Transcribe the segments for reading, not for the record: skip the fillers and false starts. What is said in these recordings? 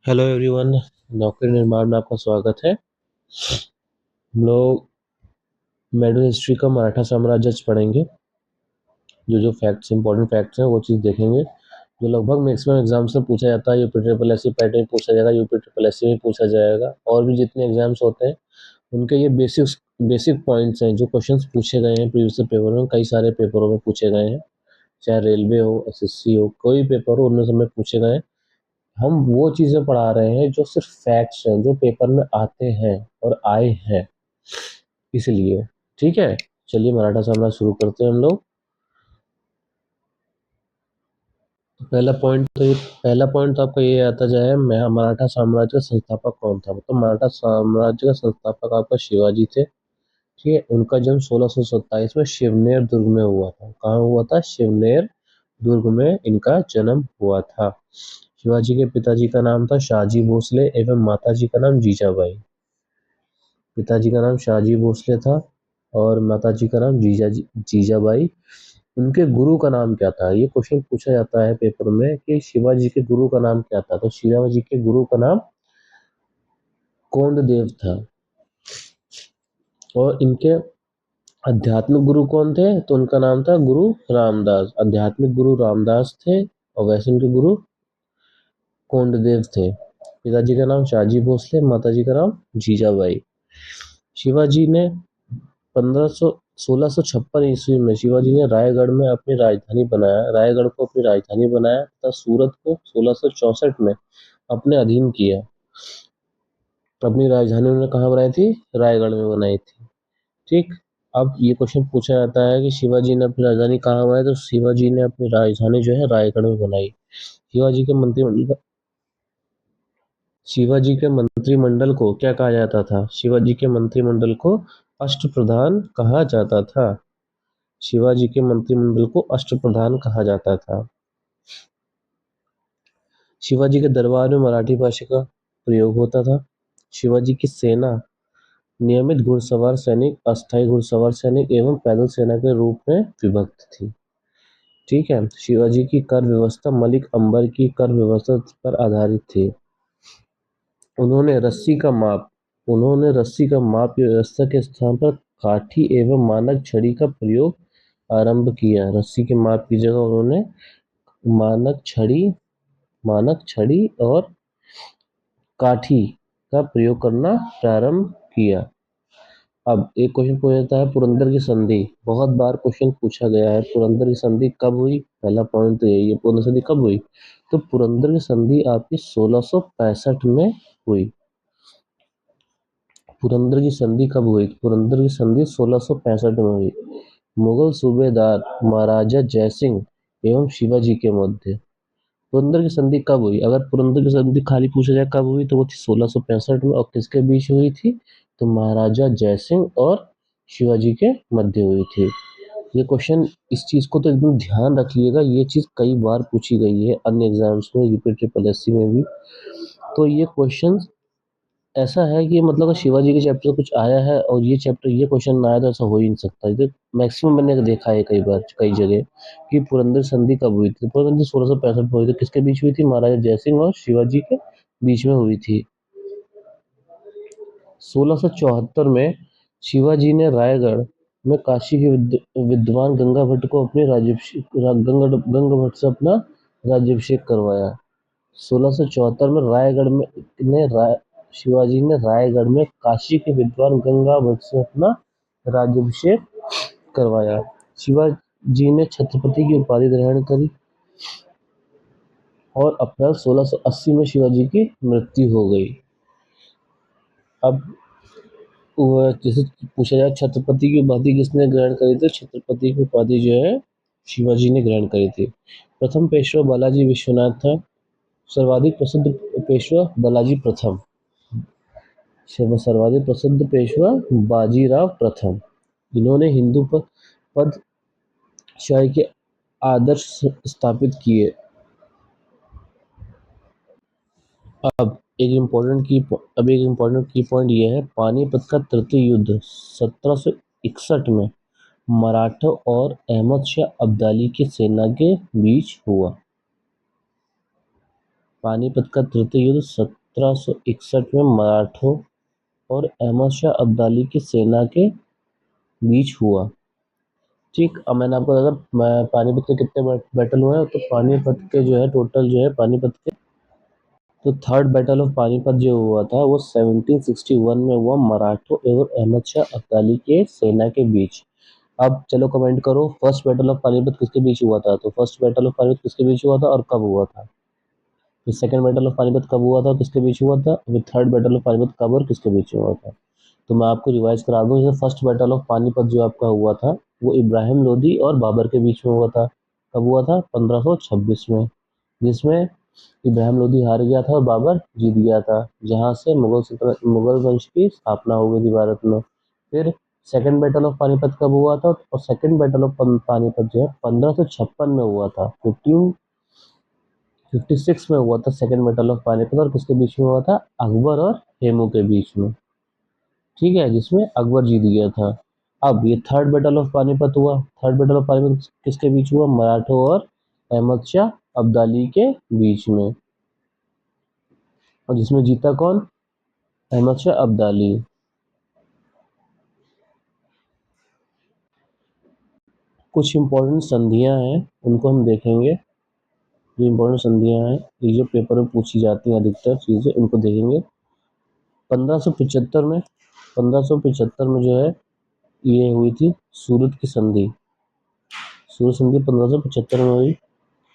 Hello everyone. नौकरी निर्माण में आपका स्वागत है। हम लोग मेडल हिस्ट्री का मराठा साम्राज्य आज पढ़ेंगे। जो फैक्ट्स इंपॉर्टेंट फैक्ट्स हैं वो चीज़ देखेंगे जो लगभग मैक्सिमम एग्जाम्स में पूछा जाता है। UP triple S C pattern में पूछा जाएगा, यूपी ट्रिपल एस सी में पूछा जाएगा, और भी जितने एग्जाम्स होते हैं उनके ये बेसिक पॉइंट्स हैं जो क्वेश्चंस पूछे गए हैं प्रीवियस पेपर में। कई सारे पेपरों में पूछे गए हैं, चाहे रेलवे हो, एसएससी हो, कोई पेपर हो, उनमें सब में पूछे गए हैं। हम वो चीज़ें पढ़ा रहे हैं जो सिर्फ फैक्ट्स हैं, जो पेपर में आते हैं और आए हैं, इसलिए। ठीक है, चलिए मराठा साम्राज्य शुरू करते हैं हम लोग। पहला पॉइंट तो आपका ये आता जाए, मैं मराठा साम्राज्य का संस्थापक कौन था। मतलब मराठा साम्राज्य का संस्थापक आपका शिवाजी थे। ठीक है, उनका जन्म 1627 में शिवनेर दुर्ग में हुआ था। कहाँ हुआ था? शिवनेर दुर्ग में इनका जन्म हुआ था। शिवाजी के पिताजी का नाम था शाहजी भोसले एवं माताजी का नाम जीजाबाई। पिताजी का नाम शाहजी भोसले था और माताजी का नाम जीजाबाई। उनके गुरु का नाम क्या था? ये क्वेश्चन पूछा जाता है पेपर में कि शिवाजी के गुरु का नाम क्या था। तो शिवाजी के गुरु का नाम कोंडदेव था। और इनके आध्यात्मिक गुरु कौन थे? तो उनका नाम था गुरु रामदास। आध्यात्मिक गुरु रामदास थे और वैसे उनके गुरु कोंडदेव थे। पिताजी का नाम शाहजी भोसले, माताजी का नाम जीजाबाई। शिवाजी ने 1656 ईस्वी में शिवाजी ने रायगढ़ में अपनी राजधानी बनाया। रायगढ़ को अपनी राजधानी बनाया तथा सूरत को 1664 में अपने अधीन किया। अपनी राजधानी उन्होंने कहाँ बनाई थी? रायगढ़ में बनाई थी। ठीक। अब ये क्वेश्चन पूछा जाता है कि शिवाजी ने अपनी राजधानी कहाँ बनाई। तो शिवाजी ने अपनी राजधानी जो है रायगढ़ में बनाई। शिवाजी के मंत्रिमंडल को क्या कहा जाता था? शिवाजी के मंत्रिमंडल को अष्टप्रधान कहा जाता था। शिवाजी के मंत्रिमंडल को अष्टप्रधान कहा जाता था। शिवाजी के दरबार में मराठी भाषा का प्रयोग होता था। शिवाजी की सेना नियमित घुड़सवार सैनिक, अस्थायी घुड़सवार सैनिक एवं पैदल सेना के रूप में विभक्त थी। ठीक है। शिवाजी की कर व्यवस्था मलिक अंबर की कर व्यवस्था पर आधारित थी। उन्होंने रस्सी का माप की व्यवस्था के स्थान पर काठी एवं मानक छड़ी का प्रयोग आरंभ किया। रस्सी के माप की जगह उन्होंने मानक छड़ी और काठी का प्रयोग करना प्रारंभ किया। अब एक क्वेश्चन पूछा जाता है पुरंदर की संधि। बहुत बार क्वेश्चन पूछा गया है, पुरंदर की संधि कब हुई? पहला पॉइंट तो यही है, पुरंदर संधि कब हुई? तो पुरंदर की संधि आपकी 1665 में हुई। पुरंदर की संधि कब हुई? पुरंदर की संधि 1665 में हुई। मुगल सूबेदार महाराजा जयसिंह एवं शिवाजी के मध्य पुरंदर की संधि कब हुई? अगर पुरंदर की संधि खाली पूछा जाए कब हुई तो वो थी 1665 में। और किसके बीच हुई थी? तो महाराजा जयसिंह और शिवाजी के मध्य हुई थी। ये क्वेश्चन, इस चीज को तो एकदम ध्यान रखिएगा, ये चीज कई बार पूछी गई है अन्य एग्जाम्स में, यूपी ट्रिपल एससी में भी। तो ये क्वेश्चन ऐसा है कि मतलब अगर शिवाजी के चैप्टर कुछ आया है और ये चैप्टर ये क्वेश्चन ना आया तो ऐसा हो ही नहीं सकता। ये मैक्सिमम मैंने देखा है कई बार कई जगह कि पुरंदर संधि कब हुई थी। पुरंदर संधि 1665 में हुई थी। किसके बीच हुई थी? महाराजा जयसिंह और शिवाजी के बीच में हुई थी। 1674 में शिवाजी ने रायगढ़ में काशी के विद्वान गंगा भट्ट को अपने गंगा भट्ट से अपना राज्याभिषेक करवाया। 1674 में शिवाजी ने रायगढ़ में काशी के विद्वान गंगा भट्ट से अपना राज्याभिषेक करवाया। शिवाजी ने छत्रपति की उपाधि ग्रहण करी और अप्रैल 1680 में शिवाजी की मृत्यु हो गई। अब जैसे पूछा जाए छत्रपति की उपाधि किसने ग्रहण करी थी? छत्रपति की उपाधि जो है शिवाजी ने ग्रहण करी थी। प्रथम पेशवा बालाजी विश्वनाथ था। सर्वाधिक प्रसिद्ध पेशवा बालाजी प्रथम। सर्वाधिक प्रसिद्ध पेशवा बाजीराव प्रथम। इन्होंने हिंदू पद शाही के आदर्श स्थापित किए। अब एक इम्पोर्टेंट की पॉइंट ये है, पानीपत का तृतीय युद्ध 1761 में मराठों और अहमद शाह अब्दाली की सेना के बीच हुआ। पानीपत का तृतीय युद्ध 1761 में मराठों और अहमद शाह अब्दाली की सेना के बीच हुआ। ठीक, अब मैंने आपको अगर पानीपत के कितने बैटल हुए हैं, तो पानीपत के जो है टोटल जो है पानीपत के, तो थर्ड बैटल ऑफ पानीपत जो हुआ था वो 1761 में हुआ मराठों और अहमद शाह अब्दाली के सेना के बीच। अब चलो कमेंट करो, फर्स्ट बैटल ऑफ पानीपत किसके बीच हुआ था? तो फर्स्ट बैटल ऑफ पानीपत किसके बीच हुआ था और कब हुआ था? फिर सेकंड बैटल ऑफ पानीपत कब हुआ था, किसके बीच हुआ था? फिर थर्ड बैटल ऑफ पानीपत कब और किसके बीच हुआ था? तो मैं आपको रिवाइज करा दूं, जैसे फर्स्ट बैटल ऑफ पानीपत जो आपका हुआ था वो इब्राहिम लोदी और बाबर के बीच में हुआ था। कब हुआ था? 1526 में, जिसमें इब्राहिम लोदी हार गया था और बाबर जीत गया था, जहां से मुगल वंश की स्थापना हो गई थी भारत में। फिर सेकंड बैटल ऑफ पानीपत कब हुआ था? और सेकंड बैटल ऑफ पानीपत जो है 1556 में हुआ था। 1556 में हुआ था सेकंड बैटल ऑफ पानीपत, और किसके बीच में हुआ था? अकबर और हेमू के बीच में। ठीक है, जिसमें अकबर जीत गया था। अब ये थर्ड बैटल ऑफ पानीपत हुआ। थर्ड बैटल ऑफ पानीपत किसके बीच हुआ? मराठों और अहमद शाह अब्दाली के बीच में, और जिसमें जीता कौन? अहमद शाह अब्दाली। कुछ इंपॉर्टेंट संधियां हैं, उनको हम देखेंगे। जो इंपॉर्टेंट संधियां हैं, ये जो पेपर में पूछी जाती हैं अधिकतर चीजें, उनको देखेंगे। 1575 में 1575 में जो है ये हुई थी सूरत की संधि। सूरत संधि 1575 में हुई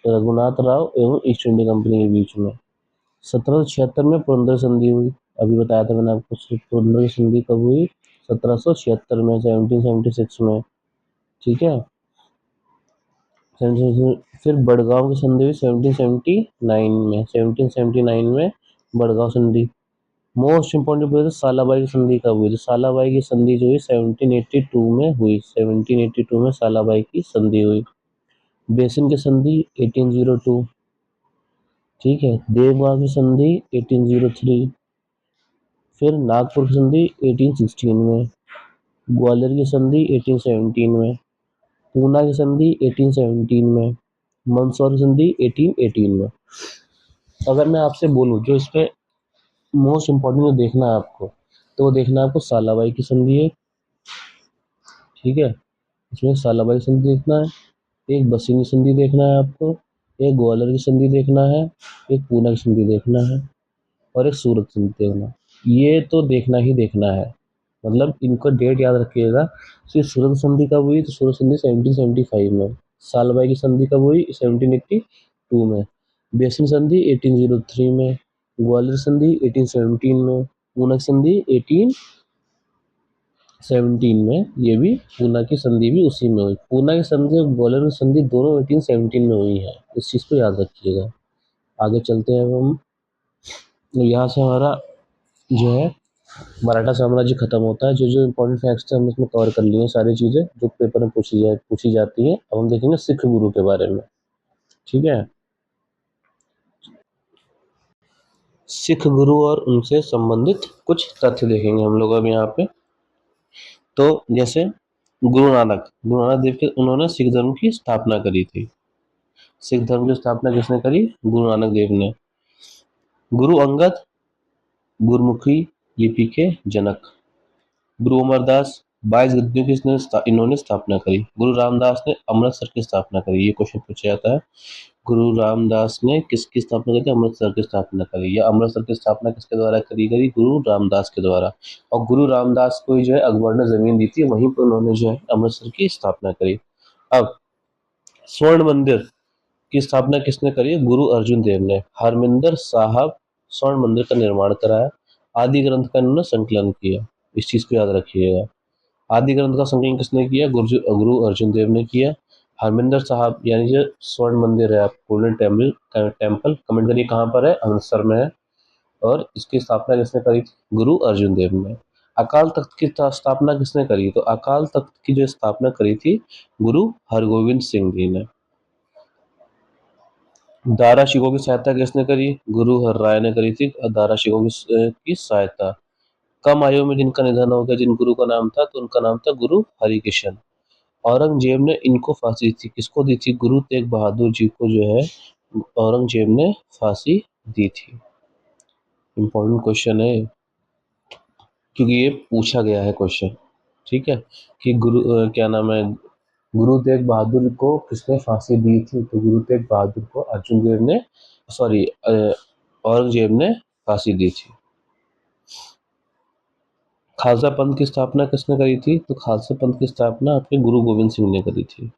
रघुनाथ राव एवं ईस्ट इंडिया कंपनी के बीच में। 1776 में पुरंदर संधि हुई। अभी बताया था मैंने आपको, पुरंदर संधि कब हुई? 1776 में, 1776 में। ठीक है, फिर बड़गांव की संधि हुई 1779 में। 1779 में बड़गांव संधि। मोस्ट इंपॉर्टेंट पूछा था सालाबाई की संधि कब हुई? तो सालाबाई की संधि जो हुई 1782 में हुई। 1782 में सालाबाई की संधि हुई। बेसिन की संधि 1802। ठीक है, देवगांव की संधि 1803। फिर नागपुर की संधि 1816 में। ग्वालियर की संधि 1817 में। पूना की संधि 1817 में। मंदसौर की संधि 1818 में। अगर मैं आपसे बोलूं जो इस पे मोस्ट इंपॉर्टेंट जो देखना है आपको, तो वो देखना है आपको सालाबाई की संधि है। ठीक है, इसमें सालाबाई की संधि देखना है, एक बसिंग की संधि देखना है आपको, एक ग्वालियर की संधि देखना है, एक पूना की संधि देखना है, और एक सूरत संधि देखना है। ये तो देखना ही देखना है, मतलब इनको डेट याद रखिएगा। तो सूरत संधि कब हुई? तो सूरत संधि 1775 में। सालबाई की संधि कब हुई? 1782 में। बेसिन संधि 1803 में। ग्वालियर संधि 1817 में। पूना की संधि 1817 में। ये भी पूना की संधि भी उसी में हुई। पूना की संधि और ग्वालियर की संधि दोनों 1817 में हुई है, इस चीज को याद रखिएगा। आगे चलते हैं हम। यहाँ से हमारा जो है मराठा साम्राज्य खत्म होता है। जो जो इंपॉर्टेंट फैक्ट्स थे हमने इसमें कवर कर लिए हैं, सारी चीजें जो पेपर में पूछी जाती हैं। अब हम देखेंगे सिख गुरु के बारे में। ठीक है, सिख गुरु और उनसे संबंधित कुछ तथ्य देखेंगे हम लोग अब यहाँ पे। तो जैसे गुरु नानक देव के, उन्होंने सिख धर्म की स्थापना करी थी। सिख धर्म की स्थापना किसने करी? गुरु नानक देव ने। गुरु अंगद गुरमुखी लिपि के जनक। गुरु अमरदास 22 गद्दियों की इन्होंने स्थापना करी। गुरु रामदास ने अमृतसर की स्थापना करी। ये क्वेश्चन पूछा जाता है, गुरु रामदास ने किसकी स्थापना करी? अमृतसर की स्थापना करी। या अमृतसर की स्थापना किसके द्वारा करी गई? गुरु रामदास के द्वारा। और गुरु रामदास को जो है अकबर ने जमीन दी थी, वहीं पर उन्होंने जो है अमृतसर की स्थापना करी। अब स्वर्ण मंदिर की स्थापना किसने करी? गुरु अर्जुन देव ने। हरमिंदर साहब स्वर्ण मंदिर का निर्माण कराया। आदि ग्रंथ का इन्होंने संकलन किया। इस चीज को याद रखिएगा। आदि ग्रंथ का संकलन किसने किया? गुरु अर्जुन देव ने किया। हरमिंदर साहब यानी जो स्वर्ण मंदिर है, आप गोल्डन टेम्पल कमेंट करिए कहाँ पर है? अमृतसर में है। और इसकी स्थापना किसने करी थी? गुरु अर्जुन देव ने। अकाल तख्त की स्थापना किसने करी? तो अकाल तख्त की जो स्थापना करी थी गुरु हरगोविंद सिंह जी ने। दारा शिकोह की सहायता किसने करी? गुरु हर राय ने करी थी दारा शिकोह की सहायता। कम आयु में जिनका निधन हो गया, जिन गुरु का नाम था, तो उनका नाम था गुरु हरिकिशन। औरंगजेब ने इनको फांसी दी थी। किसको दी थी? गुरु तेग बहादुर जी को जो है औरंगजेब ने फांसी दी थी। इम्पोर्टेंट क्वेश्चन है क्योंकि ये पूछा गया है क्वेश्चन। ठीक है, कि क्या नाम है, गुरु तेग बहादुर को किसने फांसी दी थी? तो गुरु तेग बहादुर को अर्जुन देव ने, सॉरी, औरंगजेब ने फांसी दी थी। खालसा पंथ की स्थापना किसने करी थी? तो खालसा पंथ की स्थापना आपके गुरु गोविंद सिंह ने करी थी।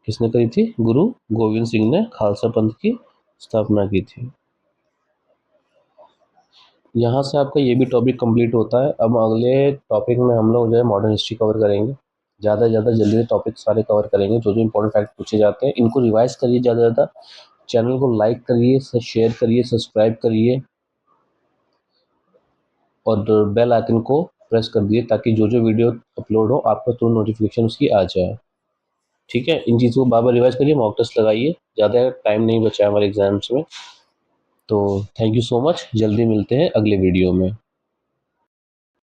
किसने करी थी? गुरु गोविंद सिंह ने खालसा पंथ की स्थापना की थी। यहाँ से आपका ये भी टॉपिक कंप्लीट होता है। अब अगले टॉपिक में हम लोग जो है मॉडर्न हिस्ट्री कवर करेंगे। ज़्यादा से ज़्यादा जल्दी से टॉपिक सारे कवर करेंगे, जो जो इंपॉर्टेंट फैक्ट पूछे जाते हैं इनको रिवाइज करिए ज़्यादा से ज़्यादा। चैनल को लाइक करिए, शेयर करिए, सब्सक्राइब करिए और बेल आइकन को प्रेस कर दिए ताकि जो जो वीडियो अपलोड हो आपको तुरंत नोटिफिकेशन उसकी आ जाए। ठीक है, इन चीज़ों को बार बार रिवाइज करिए, मॉक टेस्ट लगाइए, ज़्यादा टाइम नहीं बचा है हमारे एग्जाम्स में। तो थैंक यू सो मच, जल्दी मिलते हैं अगले वीडियो में।